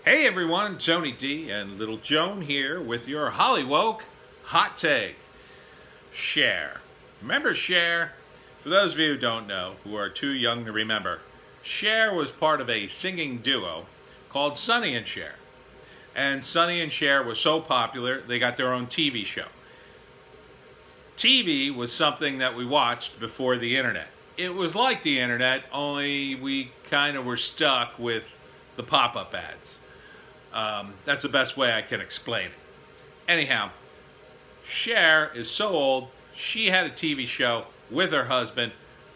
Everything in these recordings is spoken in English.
Hey everyone, Tony D and Little Joan here with your Hollywoke hot take. Cher. Remember Cher? For those of you who don't know, who are too young to remember, Cher was part of a singing duo called Sonny and Cher. And Sonny and Cher was so popular, they got their own TV show. TV was something that we watched before the internet. It was like the internet, only we kind of were stuck with the pop-up ads. That's the best way I can explain it. Anyhow, Cher is so old, she had a TV show with her husband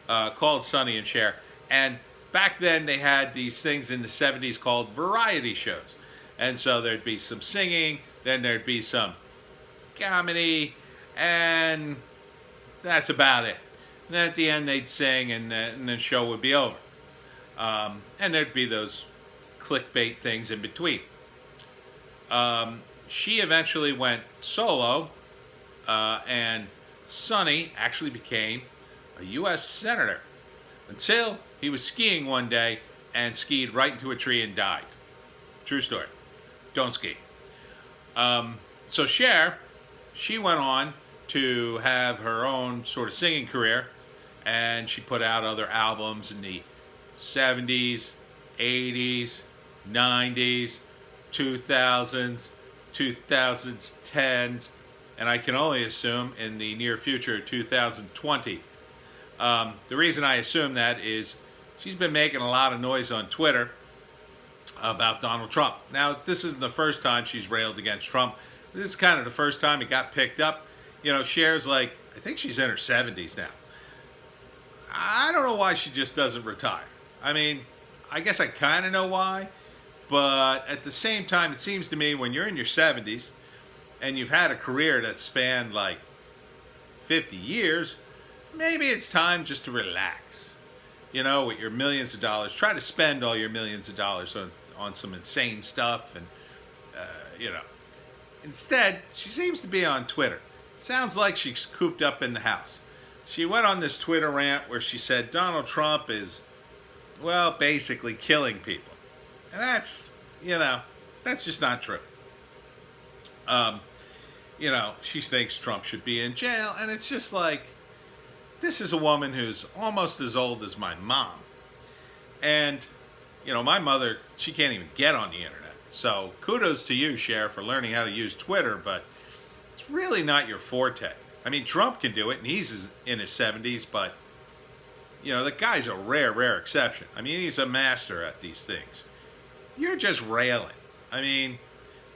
called Sonny and Cher. And back then they had these things in the 70s called variety shows. And so there'd be some singing, then there'd be some comedy, and that's about it. And then at the end they'd sing and the show would be over. And there'd be those clickbait things in between. She eventually went solo, and Sonny actually became a U.S. Senator until he was skiing one day and skied right into a tree and died. True story. Don't ski. So Cher, she went on to have her own sort of singing career, and she put out other albums in the 70s, 80s, 90s, 2000s, 2010s, and I can only assume in the near future, 2020. The reason I assume that is she's been making a lot of noise on Twitter about Donald Trump. Now, this isn't the first time she's railed against Trump. This is kind of the first time it got picked up. You know, Cher's like, I think she's in her 70s now. I don't know why she just doesn't retire. I mean, I guess I kind of know why. But at the same time, it seems to me when you're in your 70s and you've had a career that spanned like 50 years, maybe it's time just to relax. You know, with your millions of dollars. Try to spend all your millions of dollars on some insane stuff. And, you know. Instead, she seems to be on Twitter. Sounds like she's cooped up in the house. She went on this Twitter rant where she said Donald Trump is, well, basically killing people. And that's, you know, that's just not true. You know, she thinks Trump should be in jail, and it's just like, this is a woman who's almost as old as my mom. And, you know, my mother, she can't even get on the internet. So kudos to you, Cher, for learning how to use Twitter, but it's really not your forte. I mean, Trump can do it, and he's in his 70s, but, you know, the guy's a rare exception. I mean, he's a master at these things. You're just railing. I mean,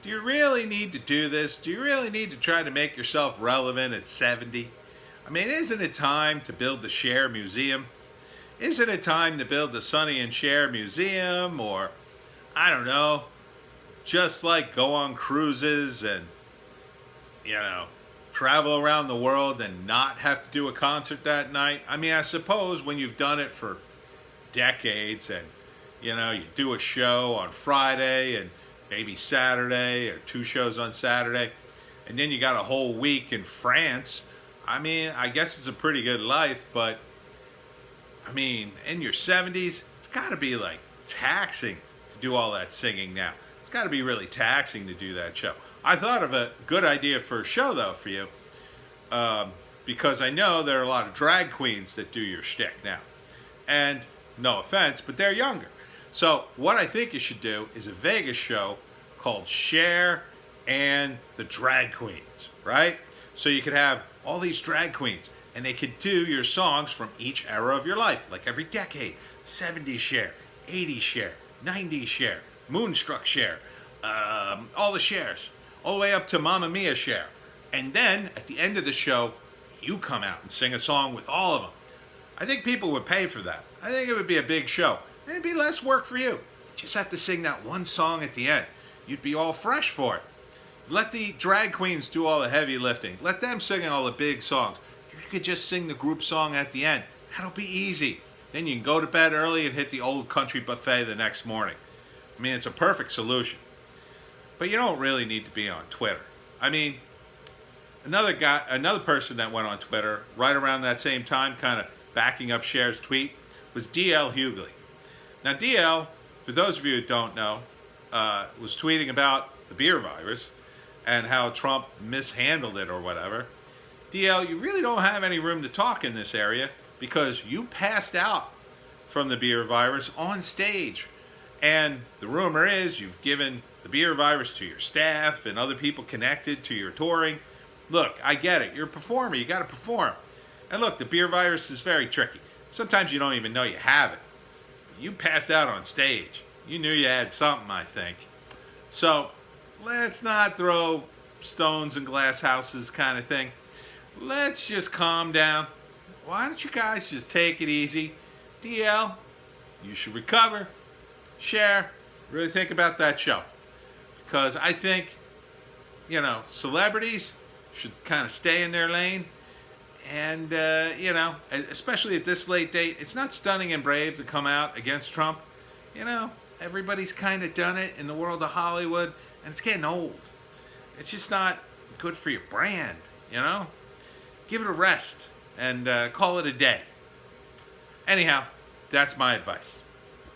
do you really need to do this? Do you really need to try to make yourself relevant at 70? I mean, isn't it time to build the Cher Museum? Isn't it time to build the Sonny and Cher Museum? Or, I don't know, just like go on cruises and, you know, travel around the world and not have to do a concert that night? I mean, I suppose when you've done it for decades and, you know, you do a show on Friday and maybe Saturday or two shows on Saturday, and then you got a whole week in France. I mean, I guess it's a pretty good life, but, I mean, in your 70s, it's got to be, like, taxing to do all that singing now. It's got to be really taxing to do that show. I thought of a good idea for a show, though, for you, because I know there are a lot of drag queens that do your shtick now. And, no offense, but they're younger. So what I think you should do is a Vegas show called Cher and the Drag Queens, right? So you could have all these drag queens, and they could do your songs from each era of your life, like every decade. 70s Cher, 80s Cher, 90s Cher, Moonstruck Cher, all the Chers, all the way up to Mamma Mia Cher. And then, at the end of the show, you come out and sing a song with all of them. I think people would pay for that. I think it would be a big show. And it'd be less work for you. You just have to sing that one song at the end. You'd be all fresh for it. Let the drag queens do all the heavy lifting. Let them sing all the big songs. You could just sing the group song at the end. That'll be easy. Then you can go to bed early and hit the old country buffet the next morning. I mean, it's a perfect solution. But you don't really need to be on Twitter. I mean, another person that went on Twitter right around that same time, kind of backing up Cher's tweet, was D.L. Hughley. Now, DL, for those of you who don't know, was tweeting about the beer virus and how Trump mishandled it or whatever. DL, you really don't have any room to talk in this area because you passed out from the beer virus on stage. And the rumor is you've given the beer virus to your staff and other people connected to your touring. Look, I get it. You're a performer. You got to perform. And look, the beer virus is very tricky. Sometimes you don't even know you have it. You passed out on stage. You knew you had something, I think. So let's not throw stones in glass houses kind of thing. Let's just calm down. Why don't you guys just take it easy? DL, you should recover. Cher, really think about that show. Because I think, celebrities should kind of stay in their lane. And, especially at this late date, it's not stunning and brave to come out against Trump. Everybody's kind of done it in the world of Hollywood, and it's getting old. It's just not good for your brand, Give it a rest and call it a day. Anyhow, that's my advice.